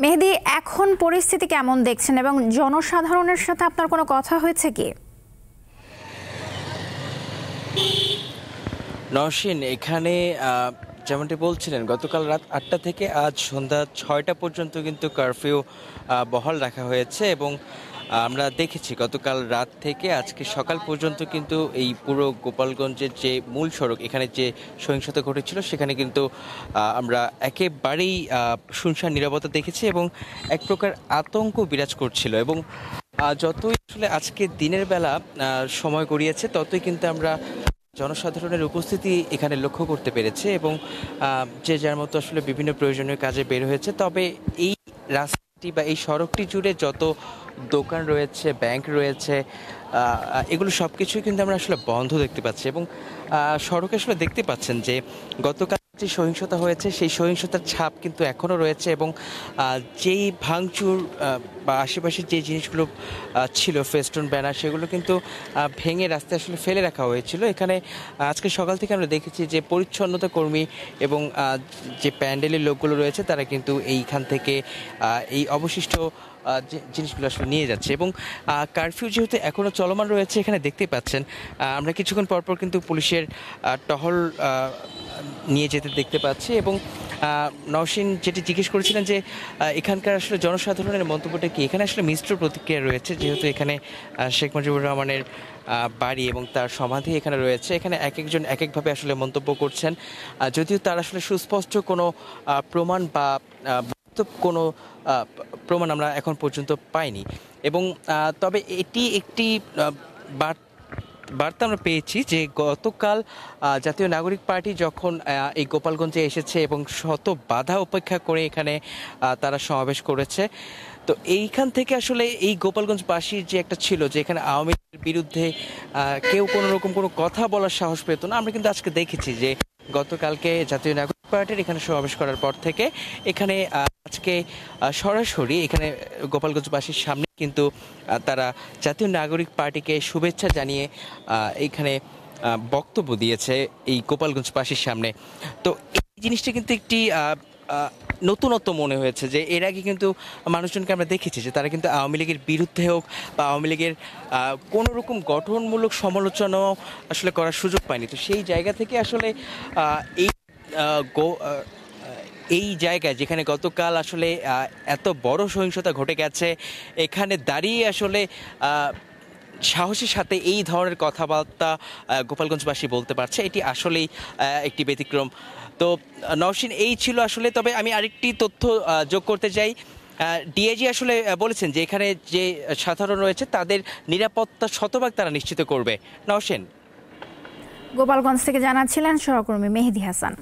মেহেদী, এখন পরিস্থিতি কেমন দেখছেন এবং জনসাধারণের সাথে আপনার কোনো কথা হয়েছে কি? নওশীন, এখানে যেমনটি বলছিলেন, গতকাল রাত ৮টা থেকে আজ সন্ধ্যা ৬টা পর্যন্ত কিন্তু কারফিউ বহাল রাখা হয়েছে এবং আমরা দেখেছি গতকাল রাত থেকে আজকে সকাল পর্যন্ত কিন্তু এই পুরো গোপালগঞ্জের যে মূল সড়ক, এখানে যে সহিংসতা ঘটেছিল সেখানে কিন্তু আমরা একেবারেই শুনশান নীরবতা দেখেছি এবং এক প্রকার আতঙ্ক বিরাজ করছিল। এবং যতই আসলে আজকে দিনের বেলা সময় গড়িয়েছে ততই কিন্তু আমরা জনসাধারণের উপস্থিতি এখানে লক্ষ্য করতে পেরেছে এবং যে যার মতো আসলে বিভিন্ন প্রয়োজনীয় কাজে বের হয়েছে। তবে এই রাস্তাটি বা এই সড়কটি জুড়ে যত দোকান রয়েছে, ব্যাংক রয়েছে, এগুলো সব কিছুই কিন্তু আমরা আসলে বন্ধ দেখতে পাচ্ছি এবং সড়কে আসলে দেখতে পাচ্ছেন যে গতকাল যে সহিংসতা হয়েছে সেই সহিংসতার ছাপ কিন্তু এখনও রয়েছে এবং যেই ভাঙচুর বা আশেপাশের যে জিনিসগুলো ছিল, ফেস্টুন, ব্যানার, সেগুলো কিন্তু ভেঙে রাস্তায় আসলে ফেলে রাখা হয়েছিল। এখানে আজকে সকাল থেকে আমরা দেখেছি যে পরিচ্ছন্নতা কর্মী এবং যে প্যান্ডেলের লোকগুলো রয়েছে তারা কিন্তু এইখান থেকে এই অবশিষ্ট জিনিসগুলো আসলে নিয়ে যাচ্ছে এবং কারফিউ যেহেতু এখনও চলমান রয়েছে, এখানে দেখতেই পাচ্ছেন আমরা কিছুক্ষণ পরপর কিন্তু পুলিশের টহল নিয়ে যেতে দেখতে পাচ্ছি। এবং নওশীন যেটি জিজ্ঞেস করেছিলেন যে এখানকার আসলে জনসাধারণের মন্তব্যটা কি, এখানে আসলে মিশ্র প্রতিক্রিয়া রয়েছে। যেহেতু এখানে শেখ মুজিবুর রহমানের বাড়ি এবং তার সমাধি এখানে রয়েছে, এখানে এক একজন এক একভাবে আসলে মন্তব্য করছেন, যদিও তার আসলে সুস্পষ্ট কোনো প্রমাণ বা কোনো প্রমাণ আমরা এখন পর্যন্ত পাইনি। এবং তবে এটি একটি বার্তা আমরা পেয়েছি যে গতকাল জাতীয় নাগরিক পার্টি যখন এই গোপালগঞ্জে এসেছে এবং শত বাধা উপেক্ষা করে এখানে তারা সমাবেশ করেছে, তো এইখান থেকে আসলে এই গোপালগঞ্জবাসীর যে একটা ছিল যে এখানে আওয়ামী লীগের বিরুদ্ধে কেউ কোনো রকম কোনো কথা বলার সাহস পেত না। আমরা কিন্তু আজকে দেখেছি যে গতকালকে জাতীয় নাগরিক পার্টির এখানে সমাবেশ করার পর থেকে এখানে আজকে সরাসরি এখানে গোপালগঞ্জবাসীর সামনে কিন্তু তারা জাতীয় নাগরিক পার্টিকে শুভেচ্ছা জানিয়ে এইখানে বক্তব্য দিয়েছে এই গোপালগঞ্জবাসীর সামনে। তো এই জিনিসটা কিন্তু একটি নতুনত্ব মনে হয়েছে যে এর আগে কিন্তু মানুষজনকে আমরা দেখেছি যে তারা কিন্তু আওয়ামী লীগের বিরুদ্ধে হোক বা আওয়ামী লীগের কোনো রকম গঠনমূলক সমালোচনাও আসলে করার সুযোগ পায়নি। তো সেই জায়গা থেকে আসলে এই এই জায়গায় যেখানে গতকাল আসলে এত বড় সহিংসতা ঘটে গেছে, এখানে দাঁড়িয়ে আসলে সাহসের সাথে এই ধরনের কথাবার্তা গোপালগঞ্জবাসী বলতে পারছে, এটি আসলেই একটি ব্যতিক্রম। তো নওশীন, এই ছিল আসলে। তবে আমি আরেকটি তথ্য যোগ করতে চাই। ডিআইজি আসলে বলেছেন যে এখানে যে সাধারণ রয়েছে তাদের নিরাপত্তা শতভাগ তারা নিশ্চিত করবে। নওশীন, গোপালগঞ্জ থেকে জানাচ্ছিলেন সহকর্মী মেহেদী হাসান।